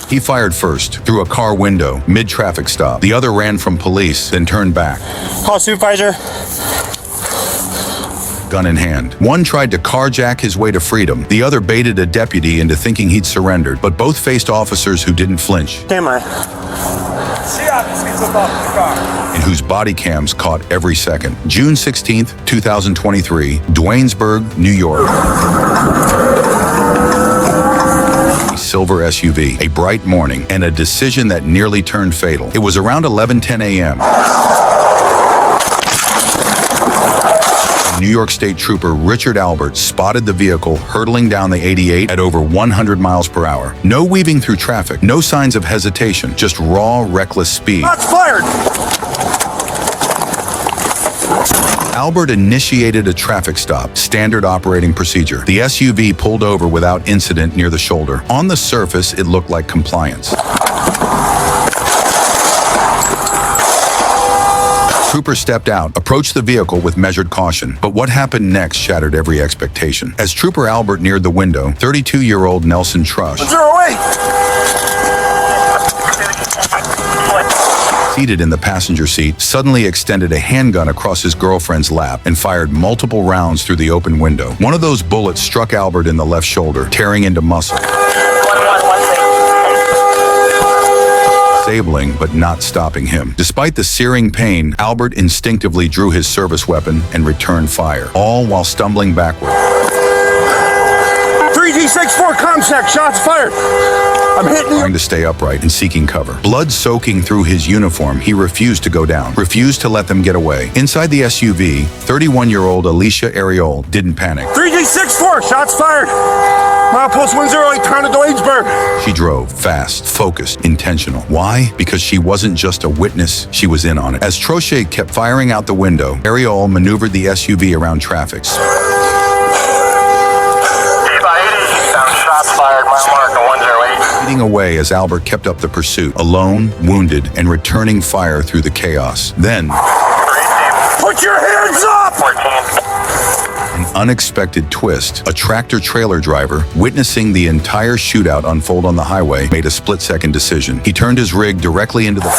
He fired first, through a car window, mid-traffic stop. The other ran from police, then turned back. Call supervisor. Gun in hand. One tried to carjack his way to freedom. The other baited a deputy into thinking he'd surrendered, but both faced officers who didn't flinch. Am I? And whose body cams caught every second. June 16th, 2023, Duanesburg, New York. A silver SUV, a bright morning, and a decision that nearly turned fatal. It was around 11:10 a.m. New York State Trooper Richard Albert spotted the vehicle hurtling down the 88 at over 100 miles per hour. No weaving through traffic, no signs of hesitation, just raw, reckless speed. Shots fired! Albert initiated a traffic stop, standard operating procedure. The SUV pulled over without incident near the shoulder. On the surface, it looked like compliance. Trooper stepped out, approached the vehicle with measured caution. But what happened next shattered every expectation. As Trooper Albert neared the window, 32-year-old Nelson Trush, 08! seated in the passenger seat, suddenly extended a handgun across his girlfriend's lap and fired multiple rounds through the open window. One of those bullets struck Albert in the left shoulder, tearing into muscle. Disabling, but not stopping him. Despite the searing pain, Albert instinctively drew his service weapon and returned fire, all while stumbling backward. 3G64 ComSec, shots fired. I'm hitting you. Trying to stay upright and seeking cover. Blood soaking through his uniform, he refused to go down, refused to let them get away. Inside the SUV, 31-year-old Alicia Ariol didn't panic. 3G64, shots fired. Milepost 108, town of Duanesburg. She drove, fast, focused, intentional. Why? Because she wasn't just a witness, she was in on it. As Trochet kept firing out the window, Ariol maneuvered the SUV around traffic. Shots fired, mile marker 108. Speeding away as Albert kept up the pursuit, alone, wounded, and returning fire through the chaos. Then, put your hands up! 14. an unexpected twist. A tractor-trailer driver, witnessing the entire shootout unfold on the highway, made a split-second decision. He turned his rig directly into the 3G22,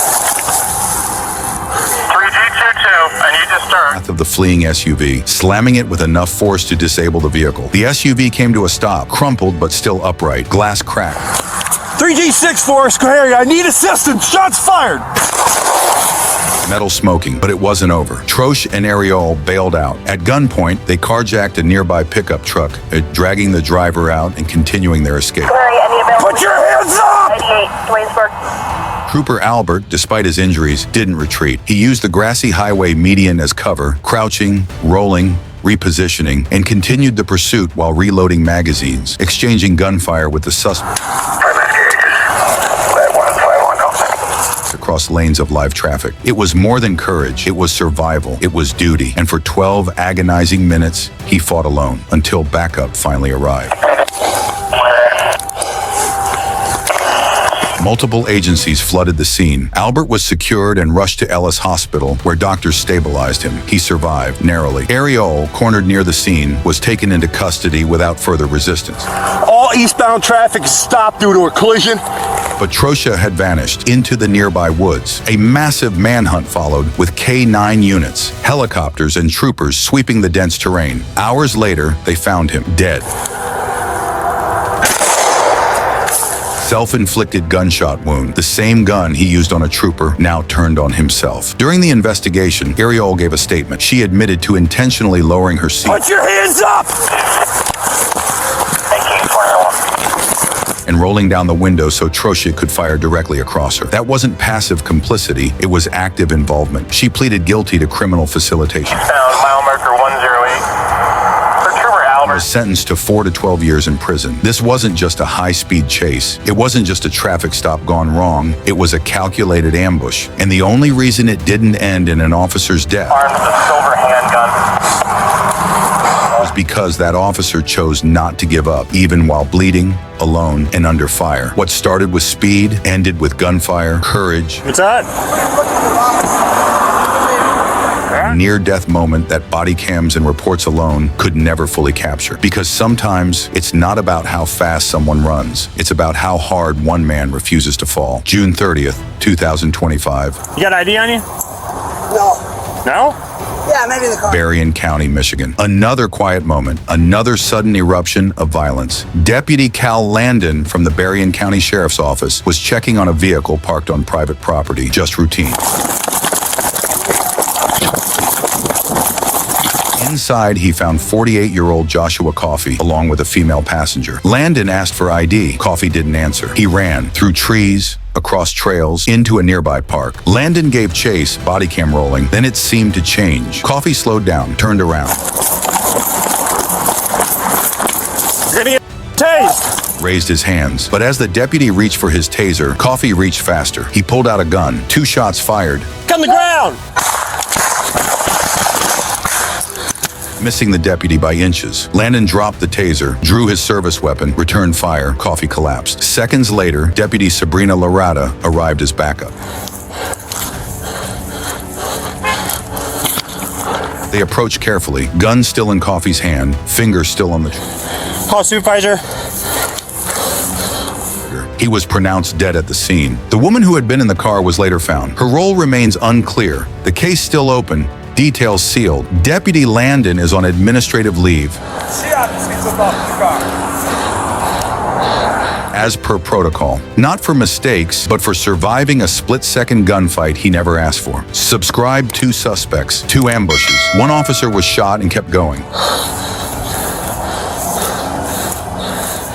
I need to start. path of the fleeing SUV, slamming it with enough force to disable the vehicle. The SUV came to a stop, crumpled but still upright, glass cracked. 3G64, Schoharie, I need assistance, shots fired! Metal smoking, but it wasn't over. Troche and Ariol bailed out. At gunpoint, they carjacked a nearby pickup truck, dragging the driver out and continuing their escape. Put your hands up! 98, Duanesburg. Trooper Albert, despite his injuries, didn't retreat. He used the grassy highway median as cover, crouching, rolling, repositioning, and continued the pursuit while reloading magazines, exchanging gunfire with the suspect across lanes of live traffic. It was more than courage. It was survival. It was duty. And for 12 agonizing minutes, he fought alone until backup finally arrived. Multiple agencies flooded the scene. Albert was secured and rushed to Ellis Hospital, where doctors stabilized him. He survived, narrowly. Ariol, cornered near the scene, was taken into custody without further resistance. All eastbound traffic is stopped due to a collision. But Trosha had vanished into the nearby woods. A massive manhunt followed with K-9 units, helicopters, and troopers sweeping the dense terrain. Hours later, they found him, dead. Self-inflicted gunshot wound, the same gun he used on a trooper, now turned on himself. During the investigation, Ariol gave a statement. She admitted to intentionally lowering her seat. Put your hands up! And rolling down the window so Trosha could fire directly across her. That wasn't passive complicity, it was active involvement. She pleaded guilty to criminal facilitation. Found mile marker 108. For Trooper Albert. Was sentenced to 4 to 12 years in prison. This wasn't just a high-speed chase. It wasn't just a traffic stop gone wrong. It was a calculated ambush. And the only reason it didn't end in an officer's death Armed with a silver handgun. was because that officer chose not to give up, even while bleeding, alone, and under fire. What started with speed ended with gunfire, courage, What's that? a near-death moment that body cams and reports alone could never fully capture. Because sometimes it's not about how fast someone runs. It's about how hard one man refuses to fall. June 30th, 2025. You got ID on you? No. No? Yeah, maybe in the car. Berrien County, Michigan. Another quiet moment, another sudden eruption of violence. Deputy Cal Landon from the Berrien County Sheriff's Office was checking on a vehicle parked on private property, just routine. Inside, he found 48-year-old Joshua Coffey, along with a female passenger. Landon asked for ID. Coffey didn't answer. He ran through trees, across trails, into a nearby park. Landon gave chase, body cam rolling. Then it seemed to change. Coffey slowed down, turned around. You're gonna get tased! Raised his hands. But as the deputy reached for his taser, Coffey reached faster. He pulled out a gun. 2 shots fired, Come to the ground! missing the deputy by inches. Landon dropped the taser, drew his service weapon, returned fire. Coffey collapsed. Seconds later, Deputy Sabrina Larata arrived as backup. They approached carefully, gun still in Coffey's hand, fingers still on the trigger. Call supervisor. He was pronounced dead at the scene. The woman who had been in the car was later found. Her role remains unclear. The case still open. Details sealed. Deputy Landon is on administrative leave. As per protocol. Not for mistakes, but for surviving a split-second gunfight he never asked for. Subscribed 2 suspects, 2 ambushes. 1 officer was shot and kept going.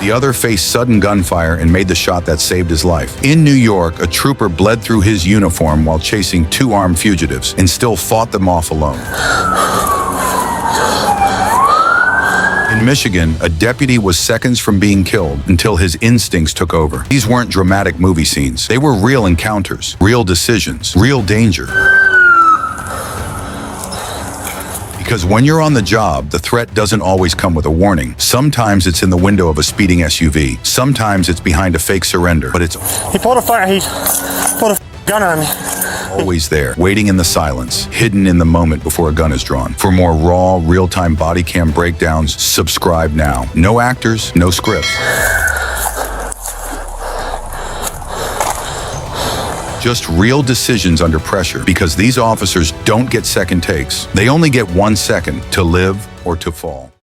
The other faced sudden gunfire and made the shot that saved his life. In New York, a trooper bled through his uniform while chasing 2 armed fugitives and still fought them off alone. In Michigan, a deputy was seconds from being killed until his instincts took over. These weren't dramatic movie scenes. They were real encounters, real decisions, real danger. Because when you're on the job, the threat doesn't always come with a warning. Sometimes it's in the window of a speeding SUV. Sometimes it's behind a fake surrender. But it's He pulled a gun on me. always there, waiting in the silence, hidden in the moment before a gun is drawn. For more raw, real-time body cam breakdowns, subscribe now. No actors, no scripts. Just real decisions under pressure, because these officers don't get second takes. They only get 1 second to live or to fall.